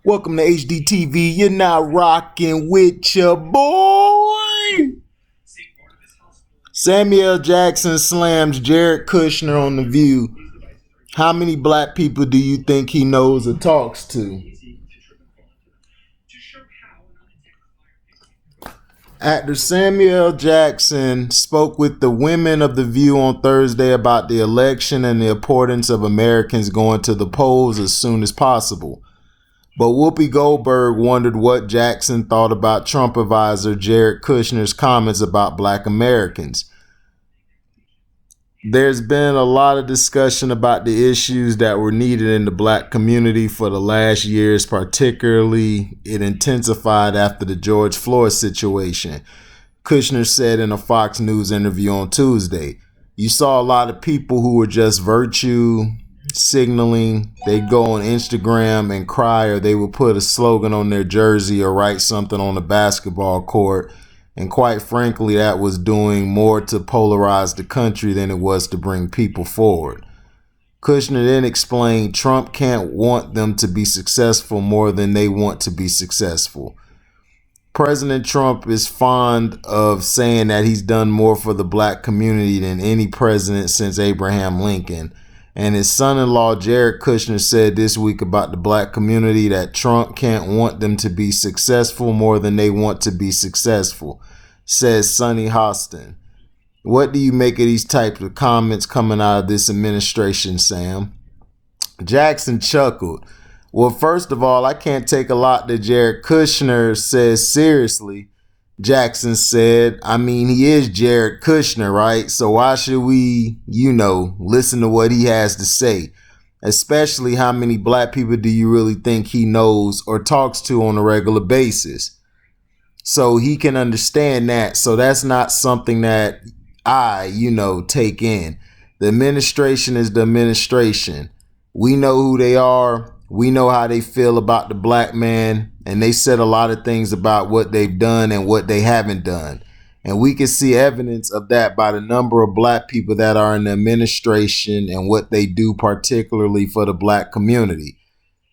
Welcome to HDTV. You're now rocking with your boy. Samuel Jackson slams Jared Kushner on The View. How many black people do you think he knows or talks to? Actor Samuel Jackson spoke with the women of The View on Thursday about the election and the importance of Americans going to the polls as soon as possible. But Whoopi Goldberg wondered what Jackson thought about Trump advisor Jared Kushner's comments about black Americans. There's been a lot of discussion about the issues that were needed in the black community for the last years, particularly it intensified after the George Floyd situation. Kushner said in a Fox News interview on Tuesday, "You saw a lot of people who were just virtue signaling. They'd go on Instagram and cry, or they would put a slogan on their jersey or write something on the basketball court. And quite frankly, that was doing more to polarize the country than it was to bring people forward." Kushner then explained Trump can't want them to be successful more than they want to be successful. President Trump is fond of saying that he's done more for the black community than any president since Abraham Lincoln. And his son-in-law, Jared Kushner, said this week about the black community that Trump can't want them to be successful more than they want to be successful, says Sonny Hostin. What do you make of these types of comments coming out of this administration, Sam? Jackson chuckled. Well, first of all, I can't take a lot that Jared Kushner says seriously. Jackson said, I mean, he is Jared Kushner, right? So why should we, listen to what he has to say? Especially how many black people do you really think he knows or talks to on a regular basis? So he can understand that. So that's not something that I, take in. The administration is the administration. We know who they are. We know how they feel about the black man, and they said a lot of things about what they've done and what they haven't done. And we can see evidence of that by the number of black people that are in the administration and what they do, particularly for the black community.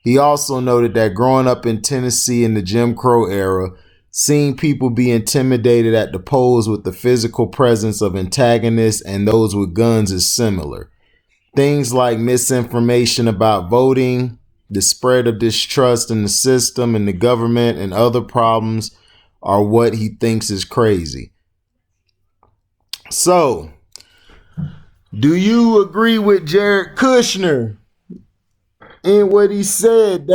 He also noted that growing up in Tennessee in the Jim Crow era, seeing people be intimidated at the polls with the physical presence of antagonists and those with guns is similar. Things like misinformation about voting, the spread of distrust in the system and the government, and other problems are what he thinks is crazy. So, do you agree with Jared Kushner in what he said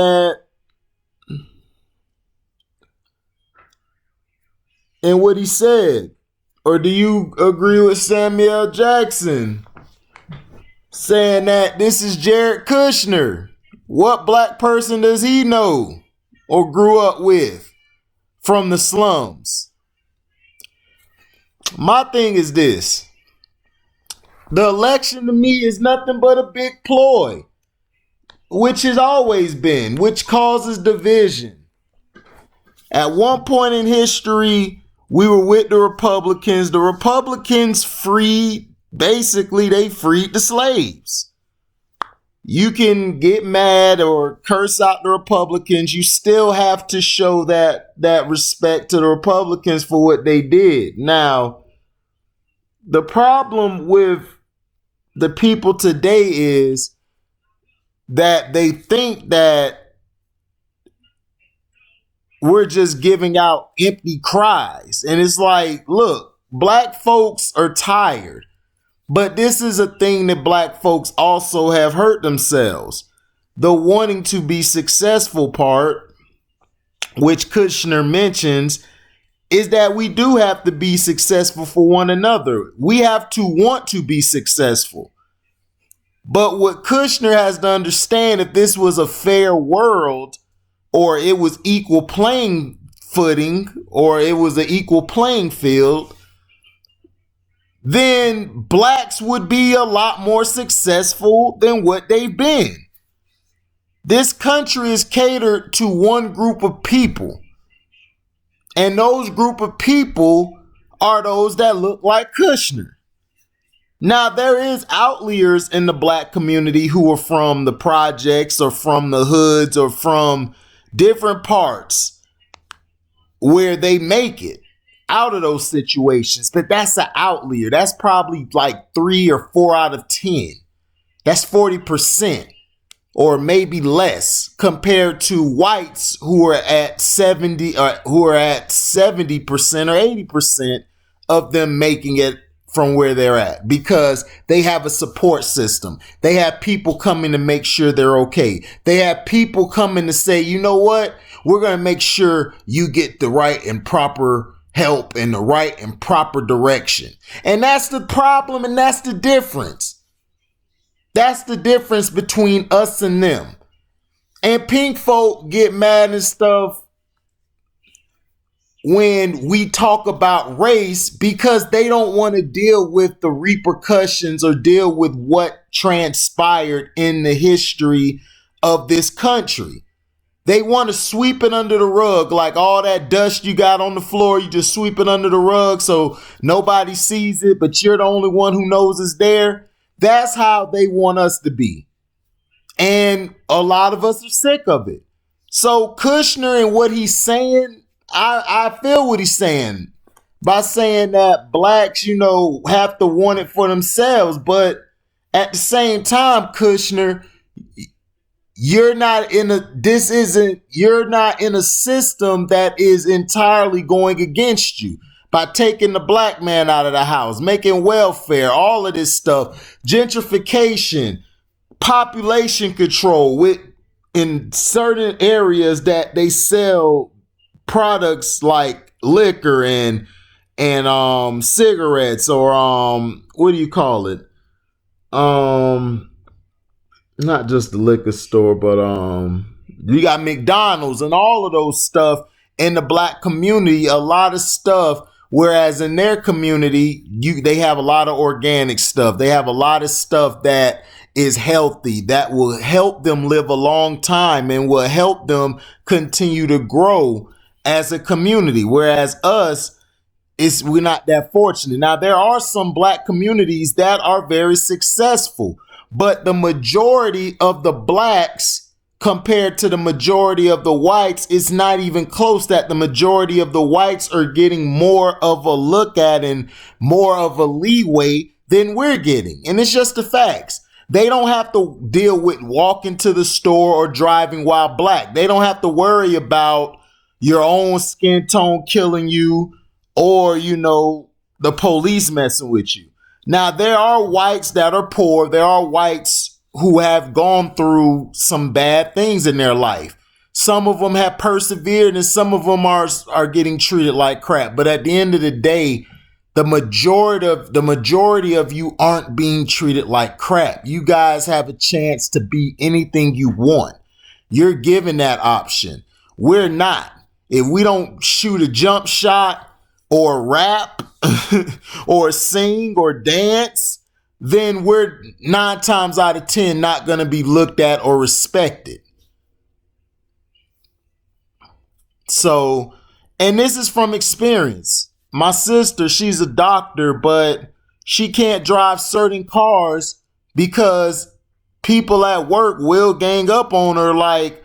Or do you agree with Samuel Jackson saying that this is Jared Kushner? What black person does he know or grew up with from the slums? My thing is this. The election to me is nothing but a big ploy, which has always been, which causes division. At one point in history, we were with the Republicans. The Republicans freed the slaves. You can get mad or curse out the Republicans. You still have to show that respect to the Republicans for what they did. Now, the problem with the people today is that they think that we're just giving out empty cries. And it's like, look, black folks are tired. But this is a thing that black folks also have hurt themselves. The wanting to be successful part, which Kushner mentions, is that we do have to be successful for one another. We have to want to be successful. But what Kushner has to understand, if this was a fair world, or it was equal playing footing, or it was an equal playing field, then blacks would be a lot more successful than what they've been. This country is catered to one group of people. And those group of people are those that look like Kushner. Now, there is outliers in the black community who are from the projects or from the hoods or from different parts where they make it out of those situations. But that's an outlier. That's probably like 3 or 4 out of 10. That's 40%. Or maybe less compared to whites who are at 70 or who are at 70% or 80% of them making it from where they're at, because they have a support system. They have people coming to make sure they're okay. They have people coming to say, you know what? We're going to make sure you get the right and proper help in the right and proper direction. And that's the problem, and that's the difference. That's the difference between us and them. And pink folk get mad and stuff when we talk about race because they don't want to deal with the repercussions or deal with what transpired in the history of this country. They want to sweep it under the rug, like all that dust you got on the floor, you just sweep it under the rug so nobody sees it, but you're the only one who knows it's there. That's how they want us to be. And a lot of us are sick of it. So Kushner and what he's saying, I feel what he's saying by saying that blacks, have to want it for themselves. But at the same time, Kushner, you're not in a system that is entirely going against you. By taking the black man out of the house, making welfare, all of this stuff, gentrification, population control in certain areas that they sell products like liquor and cigarettes or what do you call it? Not just the liquor store, but you got McDonald's and all of those stuff in the black community, a lot of stuff. Whereas in their community, they have a lot of organic stuff. They have a lot of stuff that is healthy, that will help them live a long time and will help them continue to grow as a community. Whereas us, we're not that fortunate. Now, there are some black communities that are very successful, but the majority of the blacks compared to the majority of the whites, it's not even close. That the majority of the whites are getting more of a look at and more of a leeway than we're getting. And it's just the facts. They don't have to deal with walking to the store or driving while black. They don't have to worry about your own skin tone killing you or, the police messing with you. Now, there are whites that are poor. There are whites who have gone through some bad things in their life. Some of them have persevered and some of them are getting treated like crap. But at the end of the day, the majority of you aren't being treated like crap. You guys have a chance to be anything you want. You're given that option. We're not. If we don't shoot a jump shot or rap or sing or dance, then we're 9 times out of 10 not going to be looked at or respected. So, and this is from experience. My sister, she's a doctor, but she can't drive certain cars because people at work will gang up on her like,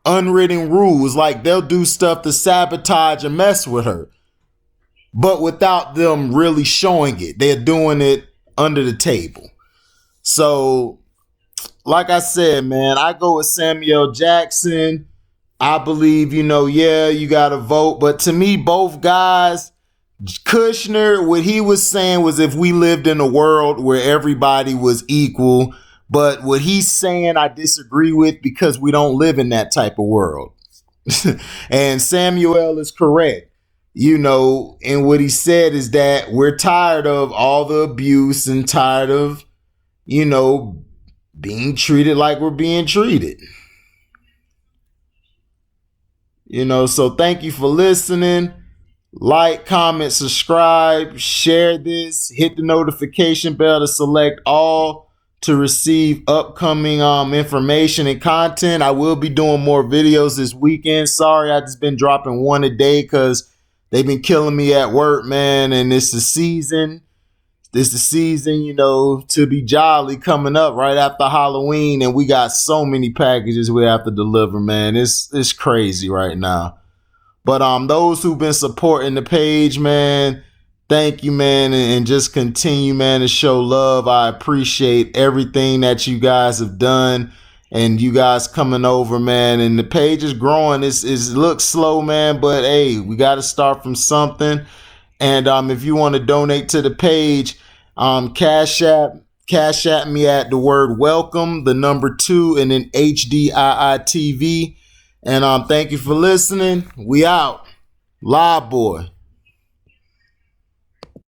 unwritten rules. Like they'll do stuff to sabotage and mess with her, but without them really showing it. They're doing it under the table. So, like I said, man, I go with Samuel Jackson. I believe, you got to vote. But to me, both guys, Kushner, what he was saying was if we lived in a world where everybody was equal. But what he's saying, I disagree with because we don't live in that type of world. And Samuel is correct. And what he said is that we're tired of all the abuse and tired of, being treated like we're being treated. So thank you for listening. Like, comment, subscribe, share this, hit the notification bell to select all to receive upcoming information and content. I will be doing more videos this weekend. Sorry, I just been dropping one a day because they've been killing me at work, man. And it's the season. This the season, to be jolly coming up right after Halloween, and we got so many packages we have to deliver, man. It's crazy right now. But those who've been supporting the page, man, thank you, man, and just continue, man, to show love. I appreciate everything that you guys have done, and you guys coming over, man. And the page is growing. It looks slow, man, but hey, we got to start from something. And if you want to donate to the page, cash app me at the word welcome, the number 2, and then HDIITV. And thank you for listening. We out. Live boy.